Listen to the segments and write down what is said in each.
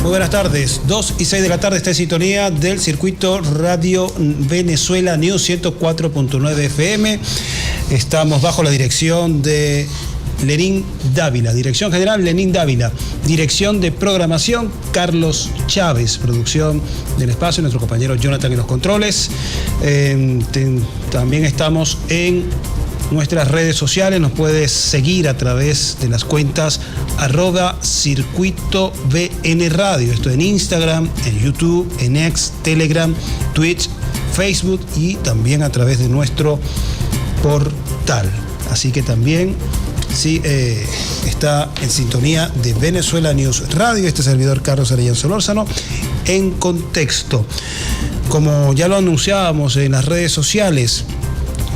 Muy buenas tardes, 2 y 6 de la tarde está en sintonía del circuito Radio Venezuela News 104.9 FM. Estamos bajo la dirección de Lenín Dávila, dirección general Lenín Dávila, dirección de programación Carlos Chávez, producción del espacio, nuestro compañero Jonathan en los controles. También estamos en nuestras redes sociales, nos puedes seguir a través de las cuentas @circuito VN Radio, esto en Instagram, en YouTube, en X, Telegram, Twitch, Facebook y también a través de nuestro portal. Así que también sí, está en sintonía de Venezuela News Radio, este servidor Carlos Arellano Solórzano, en contexto. Como ya lo anunciábamos en las redes sociales,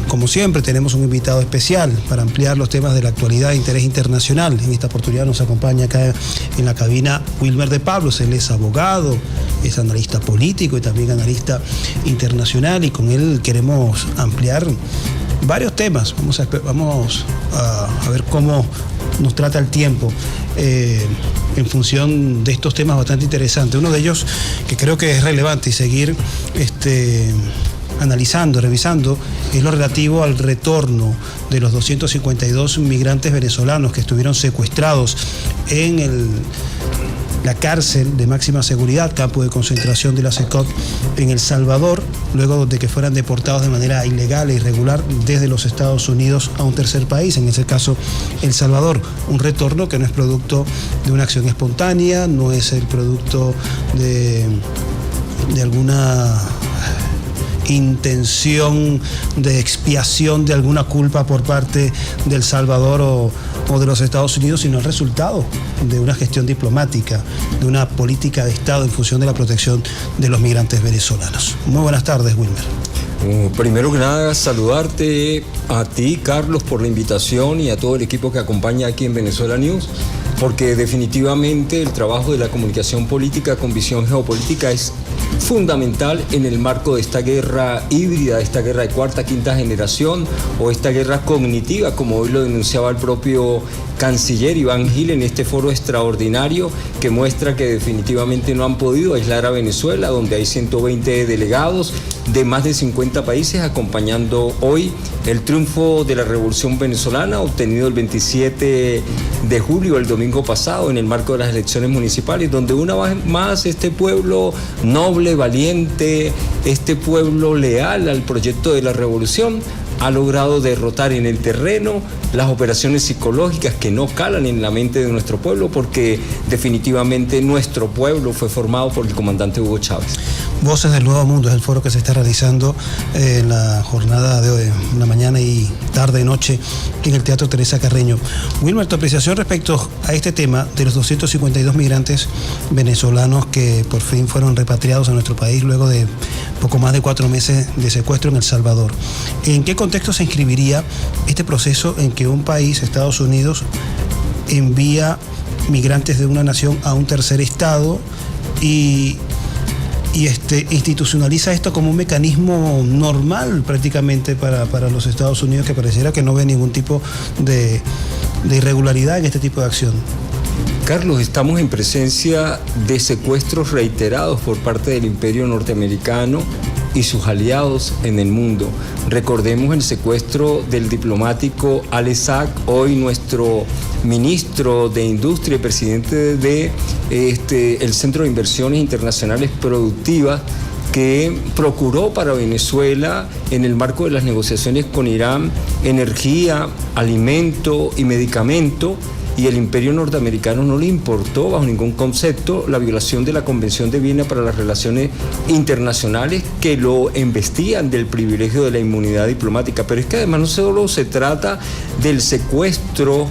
como siempre tenemos un invitado especial para ampliar los temas de la actualidad de interés internacional. En esta oportunidad nos acompaña acá en la cabina Wilmer de Pablos. Él es abogado, es analista político y también analista internacional, y con él queremos ampliar varios temas. Vamos a ver cómo nos trata el tiempo en función de estos temas bastante interesantes. Uno de ellos que creo que es relevante y seguir analizando, revisando, es lo relativo al retorno de los 252 migrantes venezolanos que estuvieron secuestrados en la cárcel de máxima seguridad, campo de concentración de la SECOT en El Salvador, luego de que fueran deportados de manera ilegal e irregular desde los Estados Unidos a un tercer país, en ese caso El Salvador. Un retorno que no es producto de una acción espontánea, no es el producto de alguna intención de expiación de alguna culpa por parte de El Salvador o de los Estados Unidos, sino el resultado de una gestión diplomática, de una política de Estado en función de la protección de los migrantes venezolanos. Muy buenas tardes, Wilmer. Primero que nada, saludarte a ti, Carlos, por la invitación, y a todo el equipo que acompaña aquí en Venezuela News, porque definitivamente el trabajo de la comunicación política con visión geopolítica es fundamental en el marco de esta guerra híbrida, esta guerra de cuarta, quinta generación, o esta guerra cognitiva, como hoy lo denunciaba el propio canciller Iván Gil en este foro extraordinario, que muestra que definitivamente no han podido aislar a Venezuela, donde hay 120 delegados de más de 50 países acompañando hoy el triunfo de la Revolución Venezolana, obtenido el 27 de julio, el domingo pasado, en el marco de las elecciones municipales, donde una vez más este pueblo noble, valiente, este pueblo leal al proyecto de la revolución, ha logrado derrotar en el terreno las operaciones psicológicas que no calan en la mente de nuestro pueblo, porque definitivamente nuestro pueblo fue formado por el comandante Hugo Chávez. Voces del Nuevo Mundo es el foro que se está realizando en la jornada de hoy, la mañana y tarde y noche en el Teatro Teresa Carreño. Wilmer, tu apreciación respecto a este tema de los 252 migrantes venezolanos que por fin fueron repatriados a nuestro país luego de poco más de 4 meses de secuestro en El Salvador. ¿En qué contexto se inscribiría este proceso en que un país, Estados Unidos, envía migrantes de una nación a un tercer estado y institucionaliza esto como un mecanismo normal prácticamente para los Estados Unidos, que pareciera que no ve ningún tipo de irregularidad en este tipo de acción? Carlos, estamos en presencia de secuestros reiterados por parte del imperio norteamericano y sus aliados en el mundo. Recordemos el secuestro del diplomático Alex Saab, hoy nuestro ministro de Industria y presidente de el Centro de Inversiones Internacionales Productivas, que procuró para Venezuela, en el marco de las negociaciones con Irán, energía, alimento y medicamento, y el imperio norteamericano no le importó bajo ningún concepto la violación de la Convención de Viena para las Relaciones Internacionales, que lo investían del privilegio de la inmunidad diplomática. Pero es que además no solo se trata del secuestro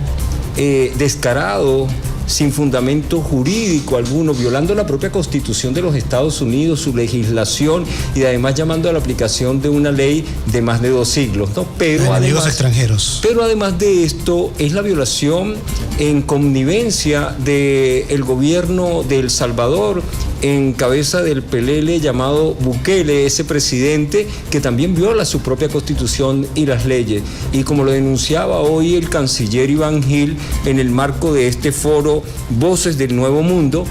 descarado, sin fundamento jurídico alguno, violando la propia Constitución de los Estados Unidos, su legislación, y además llamando a la aplicación de una ley de más de 2 siglos, ¿no? Pero además, extranjeros. Pero además de esto, es la violación en connivencia del gobierno de El Salvador, en cabeza del pelele llamado Bukele, ese presidente que también viola su propia Constitución y las leyes. Y como lo denunciaba hoy el canciller Iván Gil en el marco de este foro Voces del Nuevo Mundo,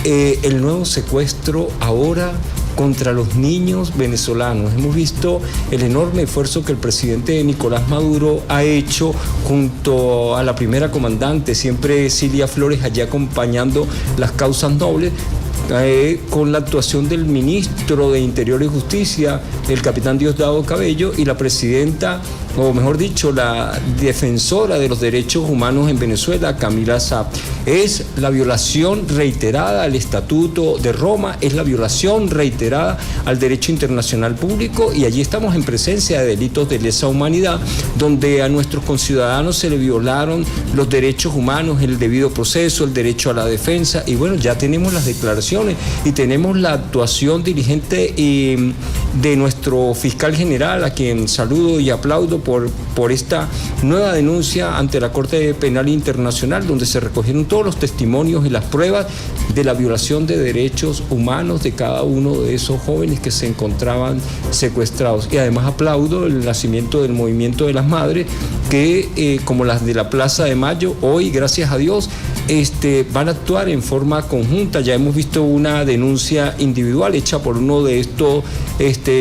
el nuevo secuestro ahora contra los niños venezolanos. Hemos visto el enorme esfuerzo que el presidente Nicolás Maduro ha hecho junto a la primera comandante, siempre Cilia Flores, allí acompañando las causas nobles, con la actuación del ministro de Interior y Justicia, el capitán Diosdado Cabello, y la presidenta, o mejor dicho, la defensora de los derechos humanos en Venezuela, Camila Saab. Es la violación reiterada al Estatuto de Roma, es la violación reiterada al derecho internacional público, y allí estamos en presencia de delitos de lesa humanidad, donde a nuestros conciudadanos se le violaron los derechos humanos, el debido proceso, el derecho a la defensa, y bueno, ya tenemos las declaraciones y tenemos la actuación diligente de nuestro fiscal general, a quien saludo y aplaudo por esta nueva denuncia ante la Corte Penal Internacional, donde se recogieron todos los testimonios y las pruebas de la violación de derechos humanos de cada uno de esos jóvenes que se encontraban secuestrados. Y además aplaudo el nacimiento del Movimiento de las Madres, que como las de la Plaza de Mayo, hoy, gracias a Dios, van a actuar en forma conjunta. Ya hemos visto una denuncia individual hecha por uno de estos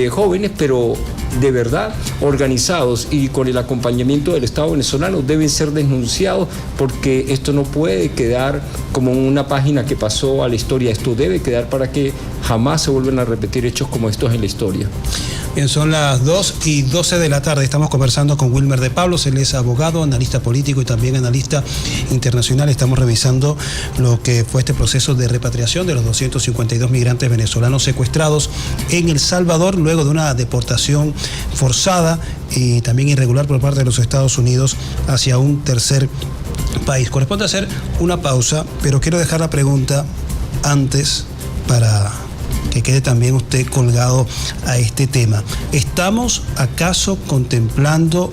jóvenes, pero de verdad organizados y con el acompañamiento del Estado venezolano deben ser denunciados, porque esto no puede quedar como una página que pasó a la historia. Esto debe quedar para que jamás se vuelvan a repetir hechos como estos en la historia. Bien, son las 2:12 de la tarde. Estamos conversando con Wilmer de Pablos. Él es abogado, analista político y también analista internacional. Estamos revisando lo que fue este proceso de repatriación de los 252 migrantes venezolanos secuestrados en El Salvador luego de una deportación forzada y también irregular por parte de los Estados Unidos hacia un tercer país. Corresponde hacer una pausa, pero quiero dejar la pregunta antes para que quede también usted colgado a este tema. ¿Estamos acaso contemplando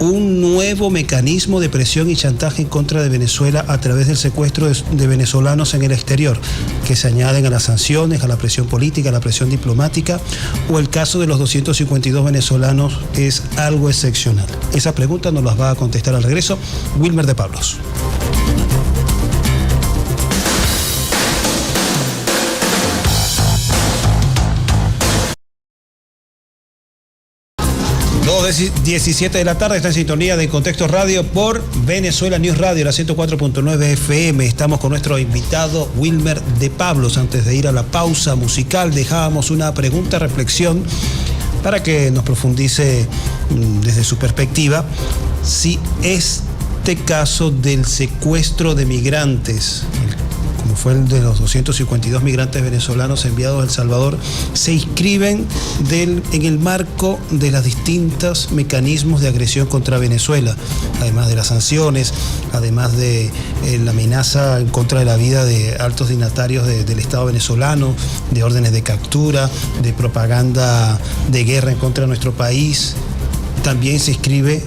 un nuevo mecanismo de presión y chantaje en contra de Venezuela a través del secuestro de venezolanos en el exterior, que se añaden a las sanciones, a la presión política, a la presión diplomática, o el caso de los 252 venezolanos es algo excepcional? Esa pregunta nos las va a contestar al regreso Wilmer de Pablos. De 17 de la tarde, está en sintonía de Contexto Radio por Venezuela News Radio, la 104.9 FM. Estamos con nuestro invitado Wilmer de Pablos. Antes de ir a la pausa musical, dejábamos una pregunta, reflexión, para que nos profundice desde su perspectiva si este caso del secuestro de migrantes, como fue el de los 252 migrantes venezolanos enviados a El Salvador, se inscriben en el marco de los distintos mecanismos de agresión contra Venezuela, además de las sanciones, además de la amenaza en contra de la vida de altos dignatarios del Estado venezolano, de órdenes de captura, de propaganda de guerra en contra de nuestro país. También se inscribe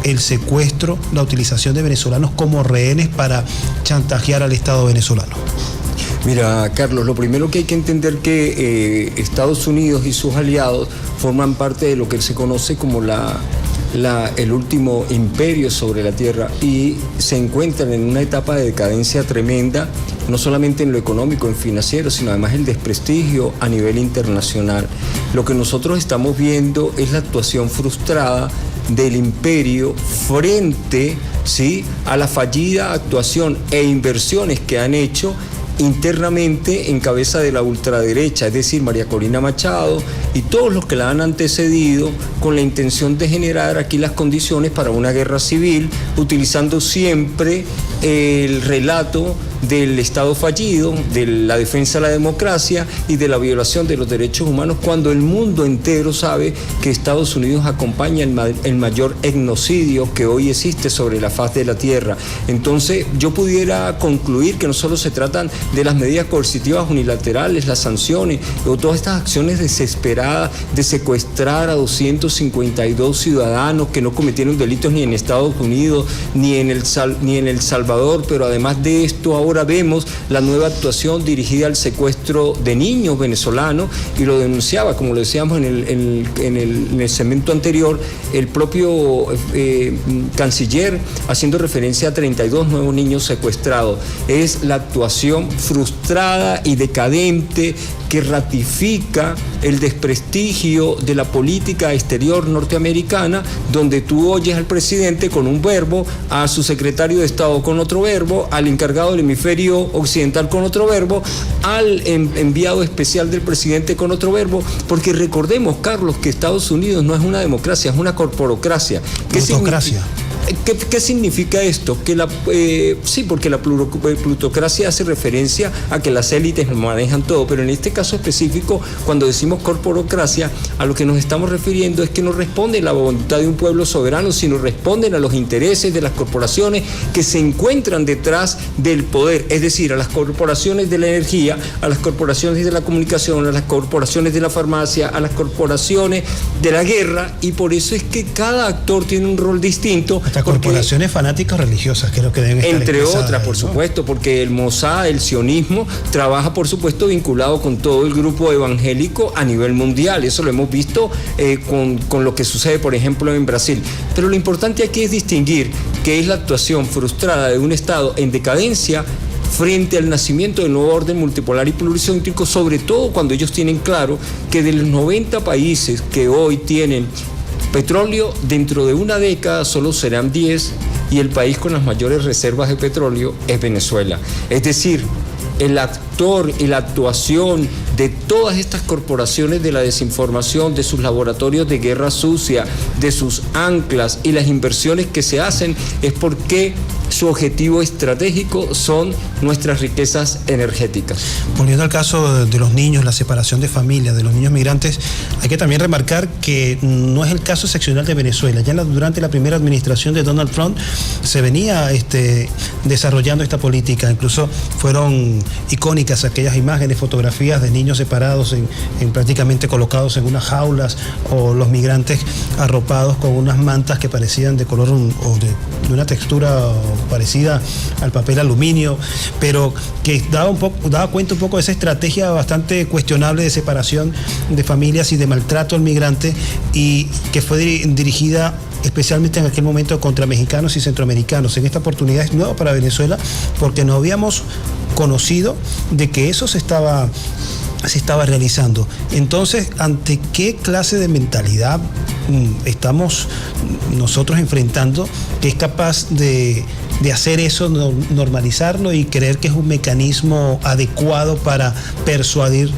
el secuestro, la utilización de venezolanos como rehenes para chantajear al Estado venezolano. Mira, Carlos, lo primero que hay que entender que Estados Unidos y sus aliados forman parte de lo que se conoce como el último imperio sobre la tierra, y se encuentran en una etapa de decadencia tremenda, no solamente en lo económico, en financiero, sino además el desprestigio a nivel internacional. Lo que nosotros estamos viendo es la actuación frustrada del imperio frente, ¿sí?, a la fallida actuación e inversiones que han hecho internamente en cabeza de la ultraderecha, es decir, María Corina Machado y todos los que la han antecedido, con la intención de generar aquí las condiciones para una guerra civil, utilizando siempre el relato del Estado fallido, de la defensa de la democracia y de la violación de los derechos humanos, cuando el mundo entero sabe que Estados Unidos acompaña el mayor etnocidio que hoy existe sobre la faz de la tierra. Entonces, yo pudiera concluir que no solo se tratan de las medidas coercitivas unilaterales, las sanciones, o todas estas acciones desesperadas de secuestrar a 252 ciudadanos que no cometieron delitos ni en Estados Unidos, ni en El Salvador, Salvador, pero además de esto ahora vemos la nueva actuación dirigida al secuestro de niños venezolanos, y lo denunciaba, como lo decíamos en el segmento anterior, el propio canciller, haciendo referencia a 32 nuevos niños secuestrados. Es la actuación frustrada y decadente que ratifica el desprestigio de la política exterior norteamericana, donde tú oyes al presidente con un verbo, a su secretario de Estado con otro verbo, al encargado del hemisferio occidental con otro verbo, al enviado especial del presidente con otro verbo, porque recordemos, Carlos, que Estados Unidos no es una democracia, es una corporocracia. Plutocracia. ¿Qué significa esto? Sí, porque la plutocracia hace referencia a que las élites manejan todo, pero en este caso específico, cuando decimos corporocracia, a lo que nos estamos refiriendo es que no responden a la voluntad de un pueblo soberano, sino responden a los intereses de las corporaciones que se encuentran detrás del poder, es decir, a las corporaciones de la energía, a las corporaciones de la comunicación, a las corporaciones de la farmacia, a las corporaciones de la guerra, y por eso es que cada actor tiene un rol distinto. Hasta corporaciones fanáticas religiosas, creo que deben estar entre otras, por ¿no? supuesto, porque el Mossad, el sionismo, trabaja, por supuesto, vinculado con todo el grupo evangélico a nivel mundial. Eso lo hemos visto con lo que sucede, por ejemplo, en Brasil. Pero lo importante aquí es distinguir que es la actuación frustrada de un Estado en decadencia frente al nacimiento del nuevo orden multipolar y pluricéntrico, sobre todo cuando ellos tienen claro que de los 90 países que hoy tienen petróleo, dentro de una década solo serán 10, y el país con las mayores reservas de petróleo es Venezuela. Es decir, el actor y la actuación de todas estas corporaciones de la desinformación, de sus laboratorios de guerra sucia, de sus anclas y las inversiones que se hacen, es porque su objetivo estratégico son nuestras riquezas energéticas. Volviendo al caso de los niños, la separación de familias, de los niños migrantes, hay que también remarcar que no es el caso excepcional de Venezuela. Ya durante la primera administración de Donald Trump se venía desarrollando esta política. Incluso fueron icónicas aquellas imágenes, fotografías de niños separados, en prácticamente colocados en unas jaulas, o los migrantes arropados con unas mantas que parecían de color o de una textura parecida al papel aluminio, pero que daba cuenta un poco de esa estrategia bastante cuestionable de separación de familias y de maltrato al migrante, y que fue dirigida especialmente en aquel momento contra mexicanos y centroamericanos. En esta oportunidad es nuevo para Venezuela, porque no habíamos conocido de que eso se estaba realizando. Entonces, ¿ante qué clase de mentalidad estamos nosotros enfrentando, que es capaz de hacer eso, normalizarlo y creer que es un mecanismo adecuado para persuadir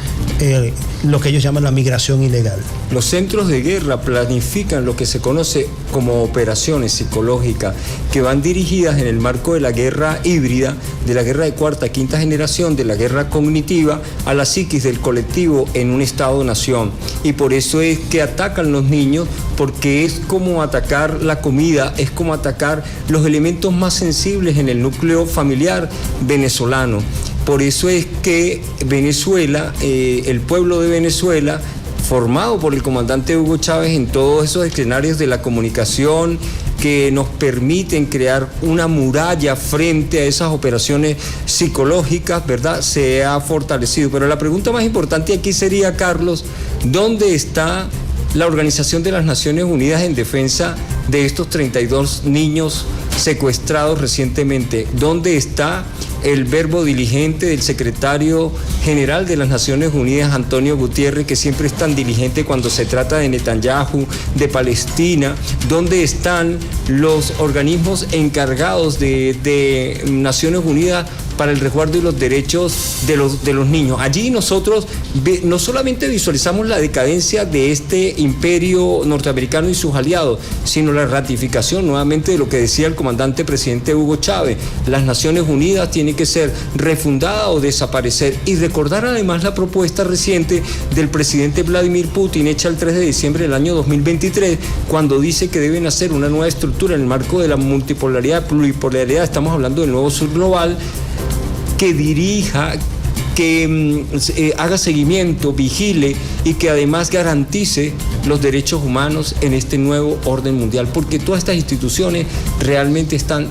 lo que ellos llaman la migración ilegal? Los centros de guerra planifican lo que se conoce como operaciones psicológicas, que van dirigidas en el marco de la guerra híbrida, de la guerra de cuarta, quinta generación, de la guerra cognitiva, a la psiquis del colectivo en un Estado-nación. Y por eso es que atacan los niños, porque es como atacar la comida, es como atacar los elementos más sensibles en el núcleo familiar venezolano. Por eso es que Venezuela, el pueblo de Venezuela, formado por el comandante Hugo Chávez en todos esos escenarios de la comunicación que nos permiten crear una muralla frente a esas operaciones psicológicas, ¿verdad?, se ha fortalecido. Pero la pregunta más importante aquí sería, Carlos, ¿dónde está la Organización de las Naciones Unidas en defensa de estos 32 niños secuestrados recientemente? ¿Dónde está el verbo diligente del secretario general de las Naciones Unidas, Antonio Gutiérrez, que siempre es tan diligente cuando se trata de Netanyahu, de Palestina? ¿Dónde están los organismos encargados de Naciones Unidas para el resguardo y los derechos de los niños? Allí nosotros no solamente visualizamos la decadencia de este imperio norteamericano y sus aliados, sino la ratificación nuevamente de lo que decía el comandante presidente Hugo Chávez: las Naciones Unidas tienen que ser refundadas o desaparecer. Y recordar además la propuesta reciente del presidente Vladimir Putin, hecha el 3 de diciembre del año 2023, cuando dice que deben hacer una nueva estructura en el marco de la multipolaridad, pluripolaridad, estamos hablando del nuevo sur global, que dirija, que haga seguimiento, vigile y que además garantice los derechos humanos en este nuevo orden mundial, porque todas estas instituciones realmente están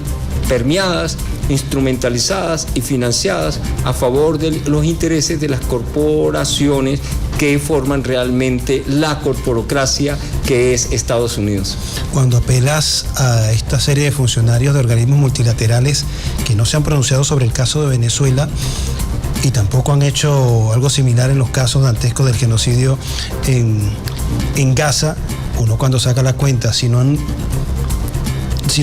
permeadas instrumentalizadas y financiadas a favor de los intereses de las corporaciones que forman realmente la corporocracia que es Estados Unidos. Cuando apelas a esta serie de funcionarios de organismos multilaterales que no se han pronunciado sobre el caso de Venezuela y tampoco han hecho algo similar en los casos dantescos del genocidio en Gaza, uno cuando saca la cuenta, si no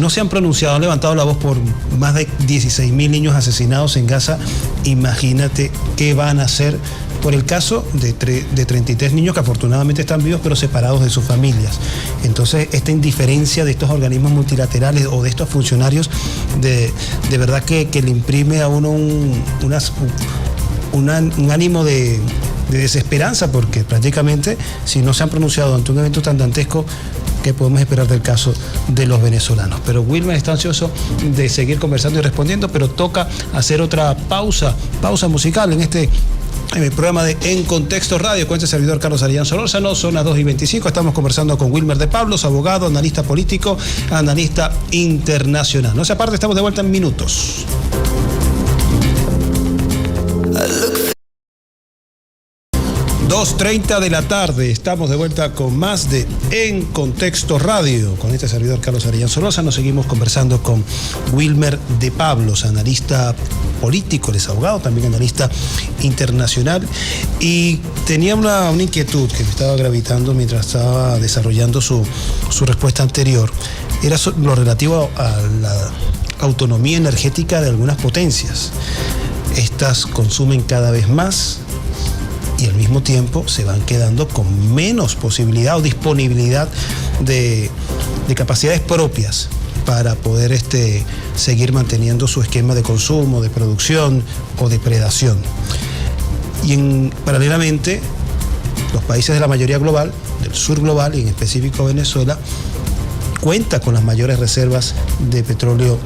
se han pronunciado, han levantado la voz por más de 16.000 niños asesinados en Gaza, imagínate qué van a hacer por el caso de 33 niños que afortunadamente están vivos pero separados de sus familias. Entonces, esta indiferencia de estos organismos multilaterales o de estos funcionarios de verdad que le imprime a uno un ánimo de desesperanza, porque prácticamente si no se han pronunciado ante un evento tan dantesco, ¿qué podemos esperar del caso de los venezolanos? Pero Wilmer está ansioso de seguir conversando y respondiendo, pero toca hacer otra pausa musical en el programa de En Contexto Radio. Cuenta el servidor Carlos Arellán Solórzano, son las 2:25. Estamos conversando con Wilmer de Pablos, abogado, analista político, analista internacional. No se aparte, estamos de vuelta en minutos. 2:30 de la tarde, estamos de vuelta con más de En Contexto Radio. Con este servidor Carlos Arellán Solórzano seguimos conversando con Wilmer de Pablos, analista político, él es abogado, también analista internacional, y tenía una inquietud que me estaba gravitando mientras estaba desarrollando su respuesta anterior. Era lo relativo a la autonomía energética de algunas potencias. Estas consumen cada vez más y al mismo tiempo se van quedando con menos posibilidad o disponibilidad de capacidades propias para poder seguir manteniendo su esquema de consumo, de producción o de predación. Y paralelamente, los países de la mayoría global, del sur global y en específico Venezuela, cuenta con las mayores reservas de petróleo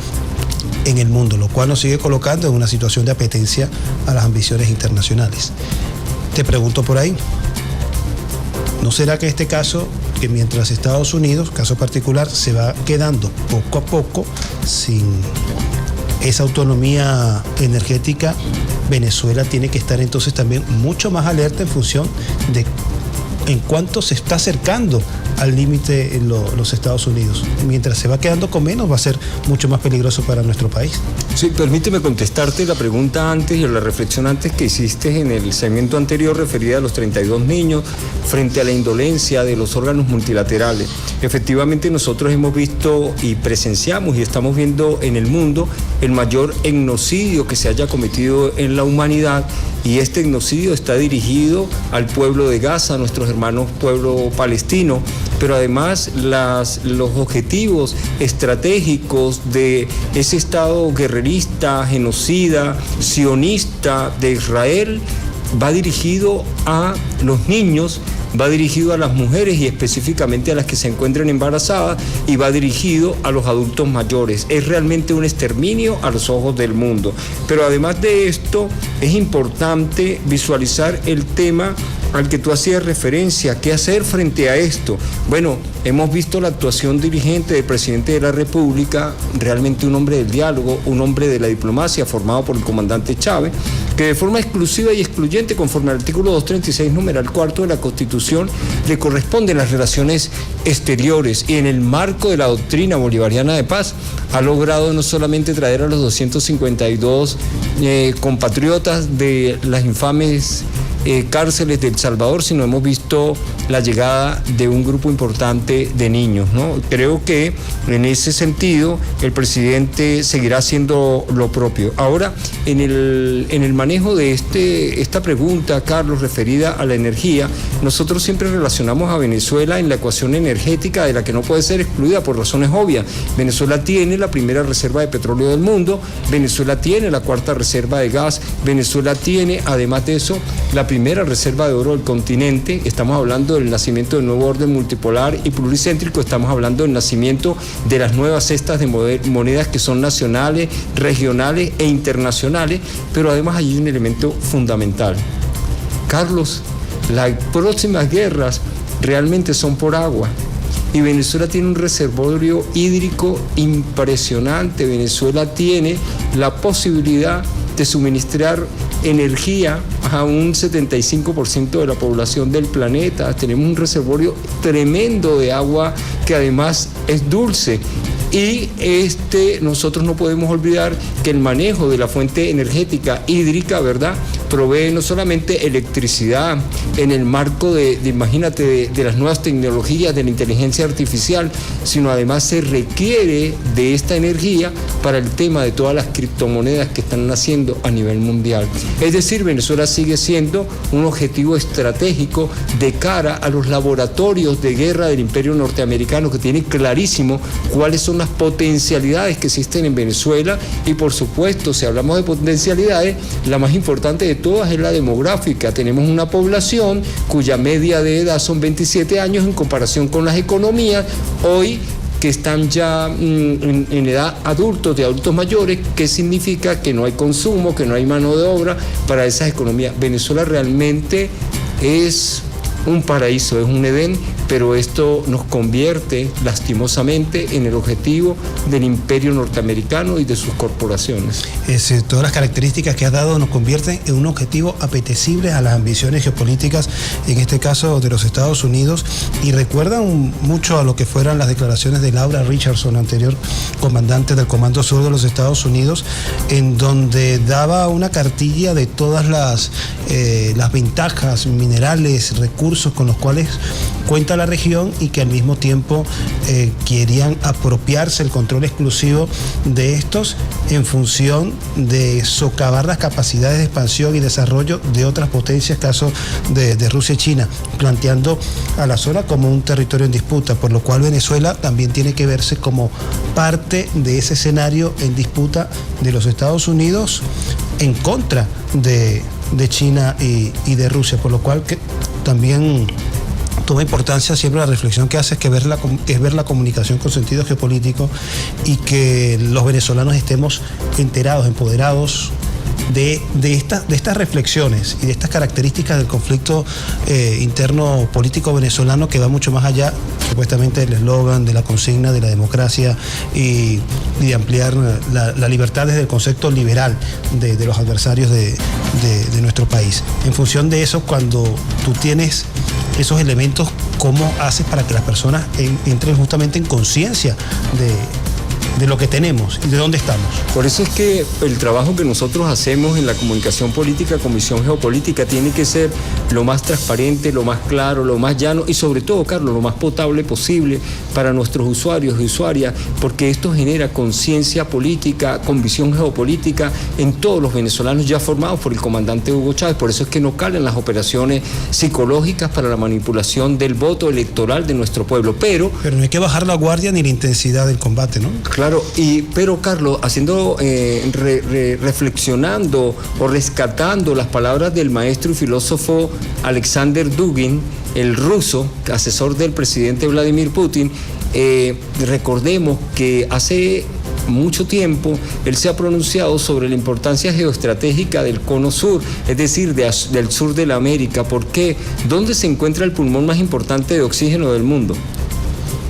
en el mundo, lo cual nos sigue colocando en una situación de apetencia a las ambiciones internacionales. Te pregunto por ahí, ¿no será que este caso, que mientras Estados Unidos, caso particular, se va quedando poco a poco sin esa autonomía energética, Venezuela tiene que estar entonces también mucho más alerta en función de en cuánto se está acercando al límite en los Estados Unidos? Mientras se va quedando con menos, va a ser mucho más peligroso para nuestro país. Sí, permíteme contestarte la pregunta antes y la reflexión antes que hiciste en el segmento anterior referida a los 32 niños frente a la indolencia de los órganos multilaterales. Efectivamente, nosotros hemos visto y presenciamos y estamos viendo en el mundo el mayor etnocidio que se haya cometido en la humanidad, y este etnocidio está dirigido al pueblo de Gaza, a nuestros hermanos pueblo palestino, pero además los objetivos estratégicos de ese Estado guerrerista, genocida, sionista de Israel va dirigido a los niños, va dirigido a las mujeres y específicamente a las que se encuentran embarazadas, y va dirigido a los adultos mayores. Es realmente un exterminio a los ojos del mundo. Pero además de esto, es importante visualizar el tema al que tú hacías referencia. ¿Qué hacer frente a esto? Bueno, hemos visto la actuación diligente del presidente de la República, realmente un hombre del diálogo, un hombre de la diplomacia formado por el comandante Chávez, que de forma exclusiva y excluyente, conforme al artículo 236, numeral 4 de la Constitución, le corresponden las relaciones exteriores, y en el marco de la doctrina bolivariana de paz ha logrado no solamente traer a los 252 compatriotas de las infames cárceles de El Salvador, sino hemos visto la llegada de un grupo importante de niños, ¿no? Creo que en ese sentido el presidente seguirá haciendo lo propio. Ahora, en el manejo de esta pregunta, Carlos, referida a la energía, nosotros siempre relacionamos a Venezuela en la ecuación energética, de la que no puede ser excluida por razones obvias. Venezuela tiene la primera reserva de petróleo del mundo, Venezuela tiene la cuarta reserva de gas, Venezuela tiene, además de eso, la primera reserva de oro del continente. Estamos hablando del nacimiento del nuevo orden multipolar y pluricéntrico, estamos hablando del nacimiento de las nuevas cestas de monedas que son nacionales, regionales e internacionales, pero además hay un elemento fundamental. Carlos, las próximas guerras realmente son por agua. y Venezuela tiene un reservorio hídrico impresionante. Venezuela tiene la posibilidad de suministrar energía a un 75% de la población del planeta. Tenemos un reservorio tremendo de agua que además es dulce. Y nosotros no podemos olvidar que el manejo de la fuente energética hídrica, ¿verdad?, provee no solamente electricidad en el marco imagínate, de las nuevas tecnologías, de la inteligencia artificial, sino además se requiere de esta energía para el tema de todas las criptomonedas que están naciendo a nivel mundial. Es decir, Venezuela sigue siendo un objetivo estratégico de cara a los laboratorios de guerra del Imperio norteamericano, que tienen clarísimo cuáles son las potencialidades que existen en Venezuela. Y por supuesto, si hablamos de potencialidades, la más importante de todas es la demográfica. Tenemos una población cuya media de edad son 27 años en comparación con las economías hoy que están ya en edad de adultos mayores, que significa que no hay consumo, que no hay mano de obra para esas economías. Venezuela realmente es un paraíso, es un Edén, pero esto nos convierte lastimosamente en el objetivo del imperio norteamericano y de sus corporaciones. Todas las características que has dado nos convierten en un objetivo apetecible a las ambiciones geopolíticas, en este caso de los Estados Unidos, y recuerdan mucho a lo que fueran las declaraciones de Laura Richardson, anterior comandante del Comando Sur de los Estados Unidos, en donde daba una cartilla de todas las ventajas minerales, recursos con los cuales cuenta la región, y que al mismo tiempo querían apropiarse el control exclusivo de estos en función de socavar las capacidades de expansión y desarrollo de otras potencias, caso de Rusia y China, planteando a la zona como un territorio en disputa, por lo cual Venezuela también tiene que verse como parte de ese escenario en disputa de los Estados Unidos en contra de China y de Rusia, por lo cual que también toma importancia siempre la reflexión que hace, que es ver la comunicación con sentido geopolítico, y que los venezolanos estemos enterados, empoderados de estas reflexiones y de estas características del conflicto interno político venezolano, que va mucho más allá supuestamente del eslogan, de la consigna de la democracia y de ampliar la libertad desde el concepto liberal de los adversarios de nuestro país. En función de eso, cuando tú tienes esos elementos, ¿cómo haces para que las personas entren justamente en conciencia de lo que tenemos y de dónde estamos? Por eso es que el trabajo que nosotros hacemos en la comunicación política con visión geopolítica tiene que ser lo más transparente, lo más claro, lo más llano y sobre todo, Carlos, lo más potable posible para nuestros usuarios y usuarias, porque esto genera conciencia política con visión geopolítica en todos los venezolanos ya formados por el comandante Hugo Chávez. Por eso es que no calan las operaciones psicológicas para la manipulación del voto electoral de nuestro pueblo. Pero no hay que bajar la guardia ni la intensidad del combate, ¿no? Claro, pero Carlos, reflexionando o rescatando las palabras del maestro y filósofo Alexander Dugin, el ruso, asesor del presidente Vladimir Putin, recordemos que hace mucho tiempo él se ha pronunciado sobre la importancia geoestratégica del cono sur, es decir, del sur de la América. ¿Por qué? ¿Dónde se encuentra el pulmón más importante de oxígeno del mundo?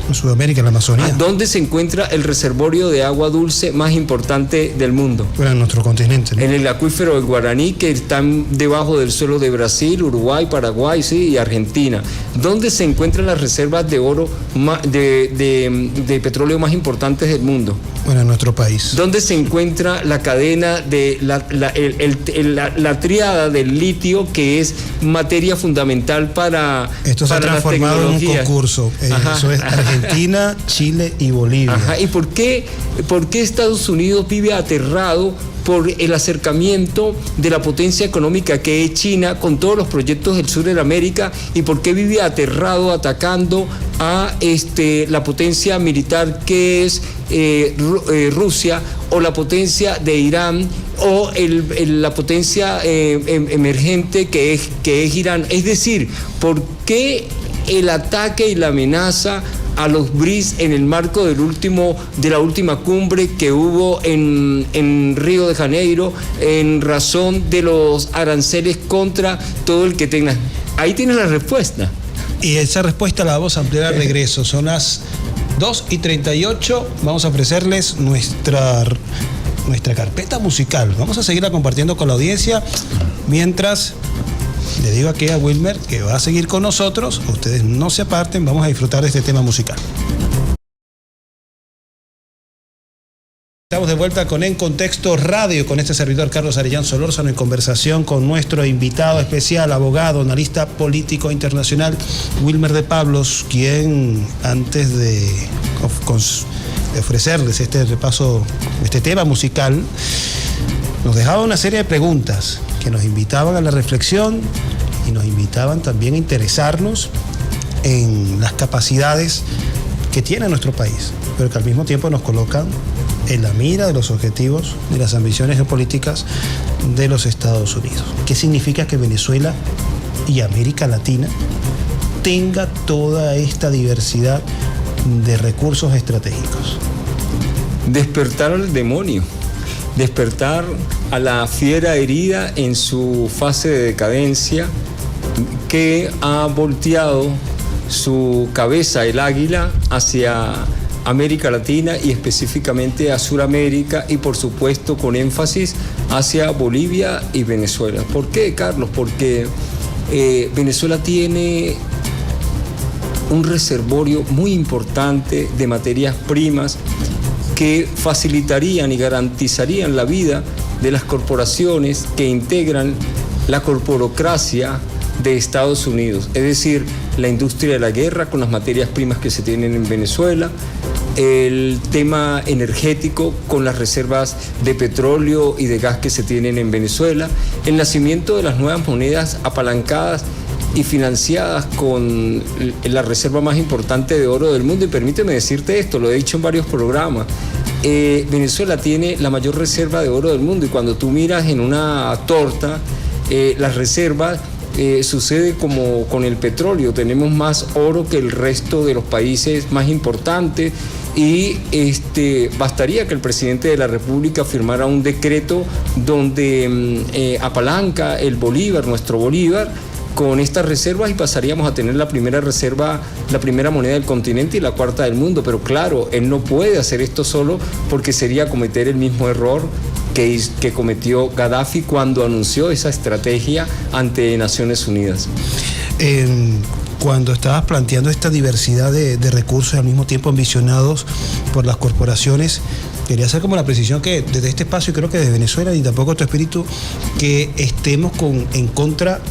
En Sudamérica, en la Amazonía. ¿Dónde se encuentra el reservorio de agua dulce más importante del mundo? Bueno, en nuestro continente, ¿no? En el acuífero del Guaraní, que están debajo del suelo de Brasil, Uruguay, Paraguay, sí, y Argentina. ¿Dónde se encuentran las reservas de oro, de petróleo más importantes del mundo? Bueno, en nuestro país. ¿Dónde se encuentra la cadena de la tríada del litio, que es materia fundamental para esto se ha transformado en un concurso? Eso es Argentina, Chile y Bolivia. Ajá. ¿Y por qué Estados Unidos vive aterrado por el acercamiento de la potencia económica que es China con todos los proyectos del sur de la América? ¿Y por qué vive aterrado atacando a la potencia militar que es Rusia, o la potencia de Irán, o la potencia emergente que es Irán? Es decir, ¿por qué el ataque y la amenaza a los BRICS en el marco de la última cumbre que hubo en Río de Janeiro, en razón de los aranceles contra todo el que tenga? Ahí tienes la respuesta. Y esa respuesta la vamos a ampliar al regreso. Son las 2:38. Vamos a ofrecerles nuestra carpeta musical. Vamos a seguirla compartiendo con la audiencia. Mientras le digo aquí a Wilmer que va a seguir con nosotros. Ustedes no se aparten. Vamos a disfrutar de este tema musical. Estamos de vuelta con En Contexto Radio, con este servidor Carlos Arellán Solórzano, en conversación con nuestro invitado especial, abogado, analista político internacional, Wilmer de Pablos, quien antes de ofrecerles este repaso, este tema musical, nos dejaba una serie de preguntas que nos invitaban a la reflexión y nos invitaban también a interesarnos en las capacidades que tiene nuestro país, pero que al mismo tiempo nos colocan en la mira de los objetivos de las ambiciones geopolíticas de los Estados Unidos. ¿Qué significa que Venezuela y América Latina tenga toda esta diversidad de recursos estratégicos? Despertar al demonio, despertar a la fiera herida en su fase de decadencia, que ha volteado su cabeza, el águila, hacia América Latina y específicamente a Sudamérica, y por supuesto con énfasis hacia Bolivia y Venezuela. ¿Por qué, Carlos? Porque Venezuela tiene un reservorio muy importante de materias primas que facilitarían y garantizarían la vida de las corporaciones que integran la corporocracia de Estados Unidos, es decir, la industria de la guerra con las materias primas que se tienen en Venezuela, el tema energético con las reservas de petróleo y de gas que se tienen en Venezuela, el nacimiento de las nuevas monedas apalancadas y financiadas con la reserva más importante de oro del mundo. Y permíteme decirte esto, lo he dicho en varios programas, Venezuela tiene la mayor reserva de oro del mundo, y cuando tú miras en una torta las reservas, sucede como con el petróleo, tenemos más oro que el resto de los países más importantes, y bastaría que el presidente de la República firmara un decreto donde apalanca el bolívar, nuestro bolívar, con estas reservas, y pasaríamos a tener la primera reserva, la primera moneda del continente y la cuarta del mundo. Pero claro, él no puede hacer esto solo, porque sería cometer el mismo error que cometió Gaddafi cuando anunció esa estrategia ante Naciones Unidas. Cuando estabas planteando esta diversidad de recursos al mismo tiempo ambicionados por las corporaciones, quería hacer como la precisión que desde este espacio, y creo que desde Venezuela, ni tampoco tu espíritu, que estemos en contra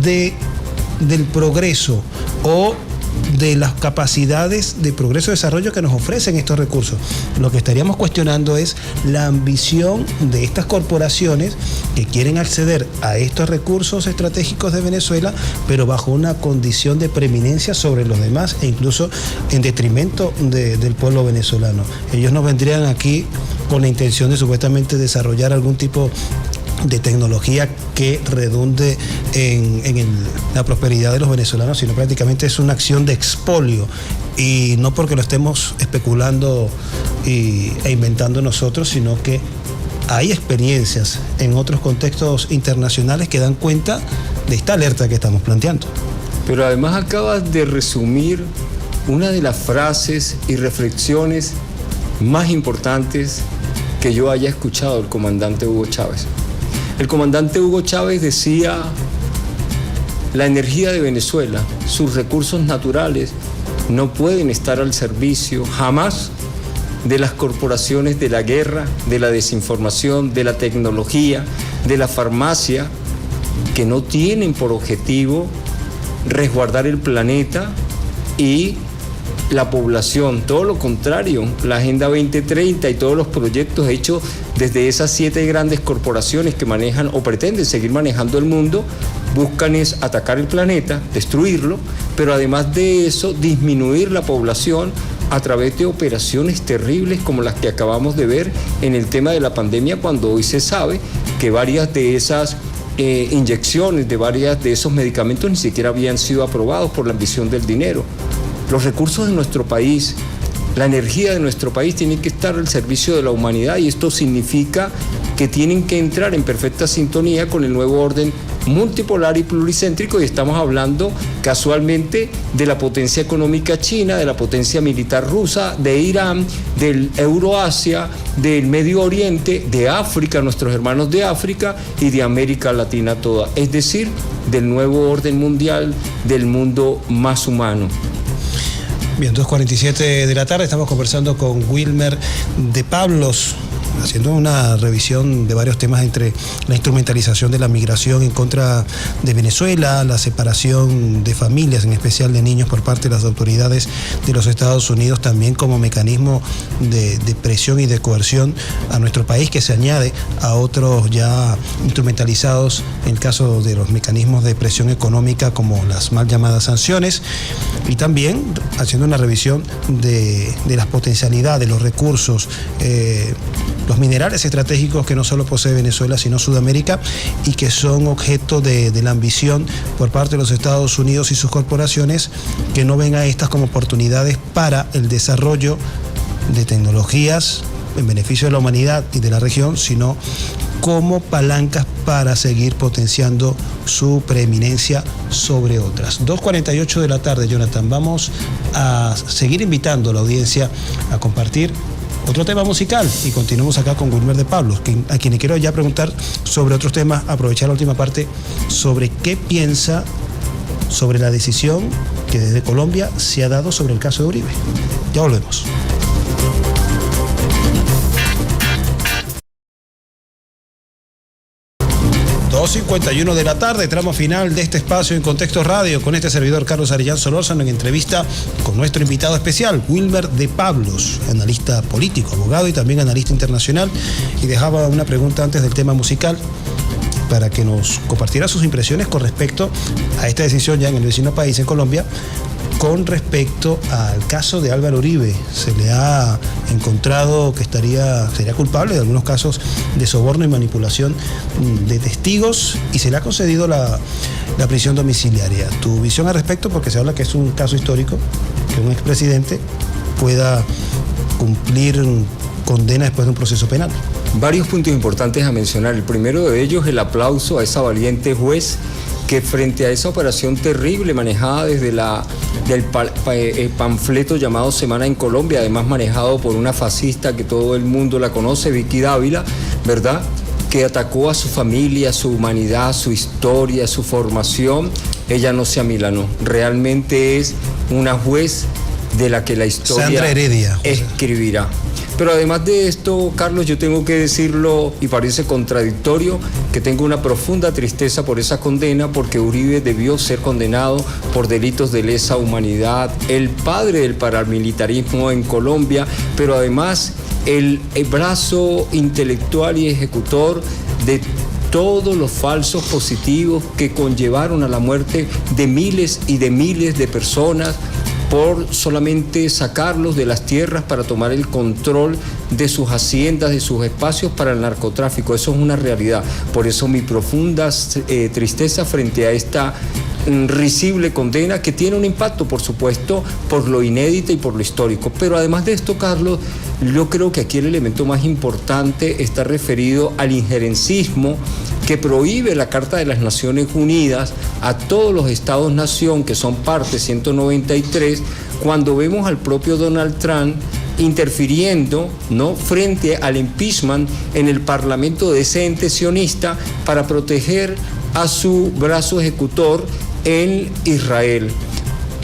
del progreso o de las capacidades de progreso y desarrollo que nos ofrecen estos recursos. Lo que estaríamos cuestionando es la ambición de estas corporaciones que quieren acceder a estos recursos estratégicos de Venezuela, pero bajo una condición de preeminencia sobre los demás, e incluso en detrimento del pueblo venezolano. Ellos no vendrían aquí con la intención de supuestamente desarrollar algún tipo de tecnología que redunde en la prosperidad de los venezolanos, sino prácticamente es una acción de expolio, y no porque lo estemos especulando e inventando nosotros, sino que hay experiencias en otros contextos internacionales que dan cuenta de esta alerta que estamos planteando. Pero además acabas de resumir una de las frases y reflexiones más importantes que yo haya escuchado del comandante Hugo Chávez. El comandante Hugo Chávez decía: la energía de Venezuela, sus recursos naturales, no pueden estar al servicio jamás de las corporaciones de la guerra, de la desinformación, de la tecnología, de la farmacia, que no tienen por objetivo resguardar el planeta y la población. Todo lo contrario, la Agenda 2030 y todos los proyectos hechos desde esas 7 grandes corporaciones que manejan o pretenden seguir manejando el mundo, buscan es atacar el planeta, destruirlo, pero además de eso disminuir la población a través de operaciones terribles como las que acabamos de ver en el tema de la pandemia, cuando hoy se sabe que varias de esas inyecciones, de varios de esos medicamentos ni siquiera habían sido aprobados por la ambición del dinero. Los recursos de nuestro país La energía de nuestro país tiene que estar al servicio de la humanidad y esto significa que tienen que entrar en perfecta sintonía con el nuevo orden multipolar y pluricéntrico, y estamos hablando casualmente de la potencia económica china, de la potencia militar rusa, de Irán, del Euroasia, del Medio Oriente, de África, nuestros hermanos de África y de América Latina toda, es decir, del nuevo orden mundial, del mundo más humano. Bien, 2:47 de la tarde, estamos conversando con Wilmer de Pablos, haciendo una revisión de varios temas entre la instrumentalización de la migración en contra de Venezuela, la separación de familias, en especial de niños, por parte de las autoridades de los Estados Unidos, también como mecanismo de presión y de coerción a nuestro país, que se añade a otros ya instrumentalizados en el caso de los mecanismos de presión económica, como las mal llamadas sanciones, y también haciendo una revisión de las potencialidades, los recursos, los minerales estratégicos que no solo posee Venezuela, sino Sudamérica, y que son objeto de la ambición por parte de los Estados Unidos y sus corporaciones, que no ven a estas como oportunidades para el desarrollo de tecnologías en beneficio de la humanidad y de la región, sino como palancas para seguir potenciando su preeminencia sobre otras. 2:48 de la tarde, Jonathan. Vamos a seguir invitando a la audiencia a compartir otro tema musical y continuamos acá con Wilmer de Pablos, a quien le quiero ya preguntar sobre otros temas, aprovechar la última parte, sobre qué piensa sobre la decisión que desde Colombia se ha dado sobre el caso de Uribe. Ya volvemos. Dos 2:51 de la tarde, tramo final de este espacio en Contexto Radio, con este servidor Carlos Arellán Solórzano, en entrevista con nuestro invitado especial, Wilmer de Pablos, analista político, abogado y también analista internacional. Y dejaba una pregunta antes del tema musical, para que nos compartiera sus impresiones con respecto a esta decisión ya en el vecino país, en Colombia, con respecto al caso de Álvaro Uribe. Se le ha encontrado que sería culpable de algunos casos de soborno y manipulación de testigos, y se le ha concedido la prisión domiciliaria. Tu visión al respecto, porque se habla que es un caso histórico, que un expresidente pueda cumplir condena después de un proceso penal. Varios puntos importantes a mencionar. El primero de ellos, el aplauso a esa valiente juez que frente a esa operación terrible manejada desde el panfleto llamado Semana en Colombia, además manejado por una fascista que todo el mundo la conoce, Vicky Dávila, ¿verdad?, que atacó a su familia, a su humanidad, a su historia, a su formación, ella no se amilanó. Realmente es una juez de la que la historia Sandra Heredia, escribirá. Pero además de esto, Carlos, yo tengo que decirlo, y parece contradictorio, que tengo una profunda tristeza por esa condena, porque Uribe debió ser condenado por delitos de lesa humanidad, el padre del paramilitarismo en Colombia, pero además el brazo intelectual y ejecutor de todos los falsos positivos que conllevaron a la muerte de miles y de miles de personas, por solamente sacarlos de las tierras para tomar el control de sus haciendas, de sus espacios para el narcotráfico. Eso es una realidad. Por eso mi profunda tristeza frente a esta risible condena, que tiene un impacto, por supuesto, por lo inédito y por lo histórico. Pero además de esto, Carlos, yo creo que aquí el elemento más importante está referido al injerencismo que prohíbe la Carta de las Naciones Unidas a todos los Estados-nación, que son parte 193, cuando vemos al propio Donald Trump interfiriendo, ¿no?, frente al impeachment en el Parlamento de ese ente sionista para proteger a su brazo ejecutor en Israel.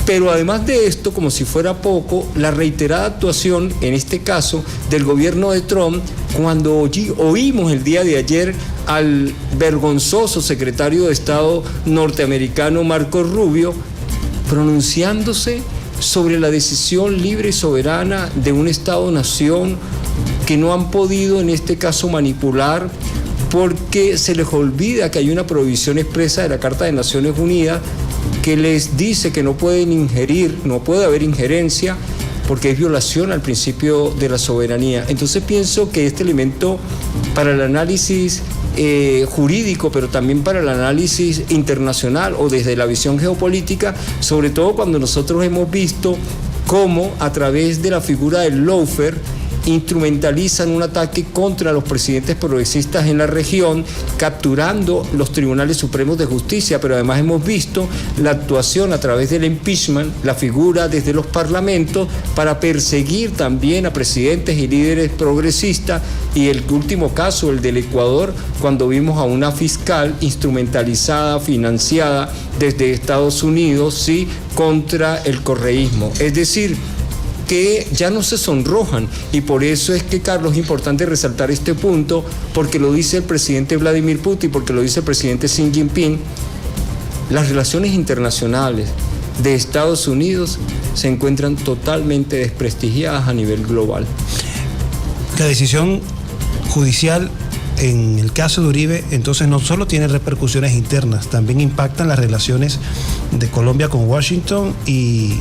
Pero además de esto, como si fuera poco, la reiterada actuación, en este caso, del gobierno de Trump, cuando oímos el día de ayer al vergonzoso secretario de Estado norteamericano Marco Rubio pronunciándose sobre la decisión libre y soberana de un Estado-nación que no han podido, en este caso, manipular, porque se les olvida que hay una prohibición expresa de la Carta de Naciones Unidas que les dice que no pueden ingerir, no puede haber injerencia, porque es violación al principio de la soberanía. Entonces pienso que este elemento para el análisis jurídico, pero también para el análisis internacional o desde la visión geopolítica, sobre todo cuando nosotros hemos visto cómo a través de la figura del lawfare instrumentalizan un ataque contra los presidentes progresistas en la región, capturando los tribunales supremos de justicia, pero además hemos visto la actuación a través del impeachment, la figura desde los parlamentos para perseguir también a presidentes y líderes progresistas, y el último caso, el del Ecuador, cuando vimos a una fiscal instrumentalizada, financiada desde Estados Unidos, sí, contra el correísmo. Es decir, que ya no se sonrojan, y por eso es que, Carlos, es importante resaltar este punto, porque lo dice el presidente Vladimir Putin, porque lo dice el presidente Xi Jinping. Las relaciones internacionales de Estados Unidos se encuentran totalmente desprestigiadas a nivel global. La decisión judicial en el caso de Uribe, entonces, no solo tiene repercusiones internas, también impactan las relaciones de Colombia con Washington y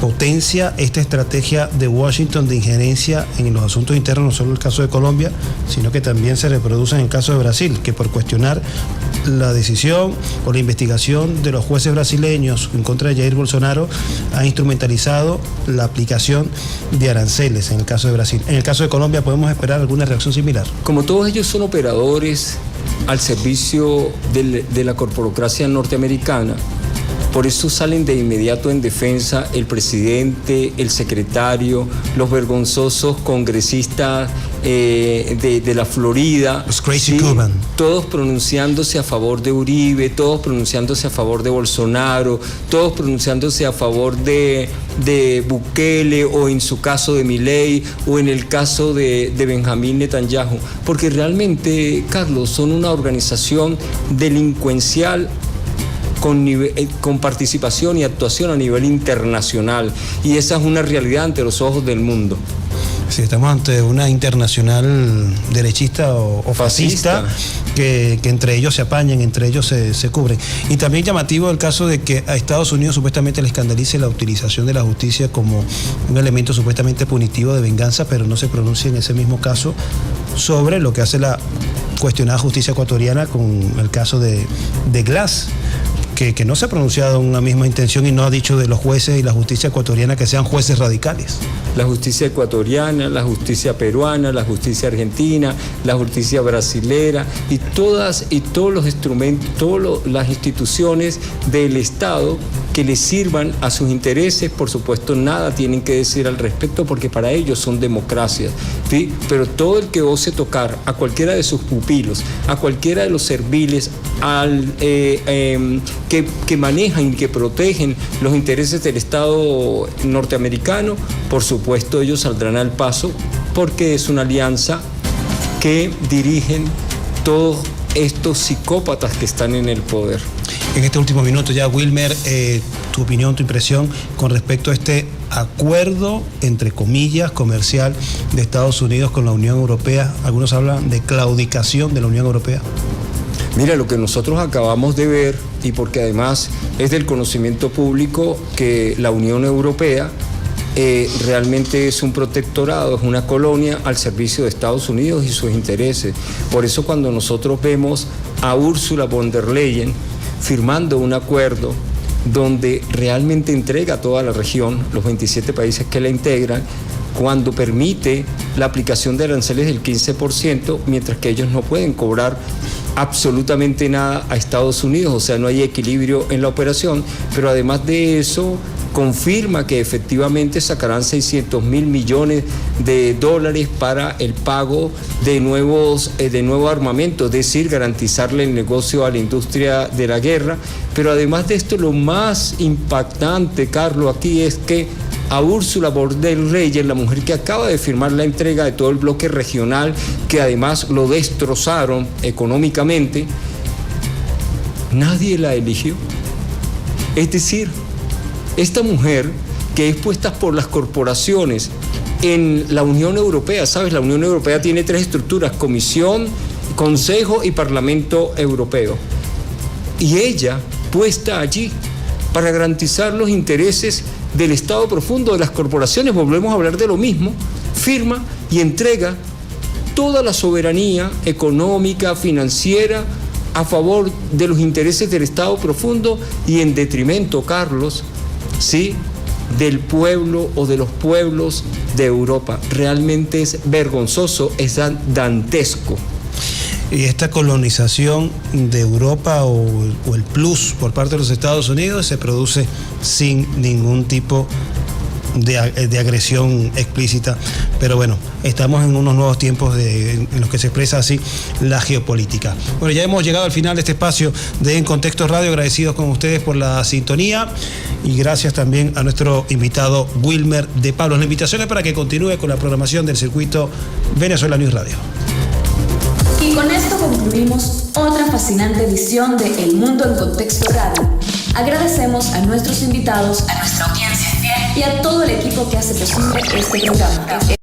potencia esta estrategia de Washington de injerencia en los asuntos internos, no solo el caso de Colombia, sino que también se reproduce en el caso de Brasil, que por cuestionar la decisión o la investigación de los jueces brasileños en contra de Jair Bolsonaro ha instrumentalizado la aplicación de aranceles en el caso de Brasil. En el caso de Colombia, ¿podemos esperar alguna reacción similar? Como todos ellos son operadores al servicio de la corporocracia norteamericana, por eso salen de inmediato en defensa el presidente, el secretario, los vergonzosos congresistas de la Florida. Los Crazy Cuban. Todos pronunciándose a favor de Uribe, todos pronunciándose a favor de Bolsonaro, todos pronunciándose a favor de Bukele, o en su caso de Milei, o en el caso de Benjamín Netanyahu. Porque realmente, Carlos, son una organización delincuencial con participación y actuación a nivel internacional, y esa es una realidad ante los ojos del mundo. Sí, estamos ante una internacional derechista o fascista que entre ellos se apañan, entre ellos se cubren. Y también llamativo el caso de que a Estados Unidos supuestamente le escandalice la utilización de la justicia como un elemento supuestamente punitivo de venganza, pero no se pronuncia en ese mismo caso sobre lo que hace la cuestionada justicia ecuatoriana con el caso de Glass, que no se ha pronunciado en una misma intención y no ha dicho de los jueces y la justicia ecuatoriana que sean jueces radicales. La justicia ecuatoriana, la justicia peruana, la justicia argentina, la justicia brasilera y todos los instrumentos, todas las instituciones del Estado que les sirvan a sus intereses, por supuesto, nada tienen que decir al respecto, porque para ellos son democracias, ¿sí? Pero todo el que ose tocar a cualquiera de sus pupilos, a cualquiera de los serviles que manejan y que protegen los intereses del Estado norteamericano, por supuesto ellos saldrán al paso, porque es una alianza que dirigen todos estos psicópatas que están en el poder. En este último minuto ya, Wilmer, tu opinión, tu impresión con respecto a este acuerdo, entre comillas, comercial de Estados Unidos con la Unión Europea. Algunos hablan de claudicación de la Unión Europea. Mira, lo que nosotros acabamos de ver, y porque además es del conocimiento público, que la Unión Europea realmente es un protectorado, es una colonia al servicio de Estados Unidos y sus intereses. Por eso cuando nosotros vemos a Ursula von der Leyen firmando un acuerdo donde realmente entrega a toda la región, los 27 países que la integran, cuando permite la aplicación de aranceles del 15%, mientras que ellos no pueden cobrar absolutamente nada a Estados Unidos, o sea, no hay equilibrio en la operación, pero además de eso confirma que efectivamente sacarán 600 mil millones de dólares para el pago de nuevo armamento, es decir, garantizarle el negocio a la industria de la guerra. Pero además de esto, lo más impactante, Carlos, aquí es que a Ursula von der Leyen, la mujer que acaba de firmar la entrega de todo el bloque regional, que además lo destrozaron económicamente, nadie la eligió. Es decir, esta mujer que es puesta por las corporaciones en la Unión Europea, ¿sabes? La Unión Europea tiene 3 estructuras: Comisión, Consejo y Parlamento Europeo. Y ella, puesta allí para garantizar los intereses del Estado profundo de las corporaciones, volvemos a hablar de lo mismo, firma y entrega toda la soberanía económica, financiera, a favor de los intereses del Estado profundo y en detrimento, Carlos, ¿sí?, del pueblo o de los pueblos de Europa. Realmente es vergonzoso, es dantesco. Y esta colonización de Europa o el plus por parte de los Estados Unidos se produce sin ningún tipo de agresión explícita, pero bueno, estamos en unos nuevos tiempos en los que se expresa así la geopolítica. Bueno, ya hemos llegado al final de este espacio de En Contexto Radio, agradecidos con ustedes por la sintonía y gracias también a nuestro invitado Wilmer de Pablos. La invitación es para que continúe con la programación del circuito Venezuela News Radio. Y con esto concluimos otra fascinante edición de El Mundo en Contexto Radio. Agradecemos a nuestros invitados, a nuestra audiencia fiel y a todo el equipo que hace posible este programa.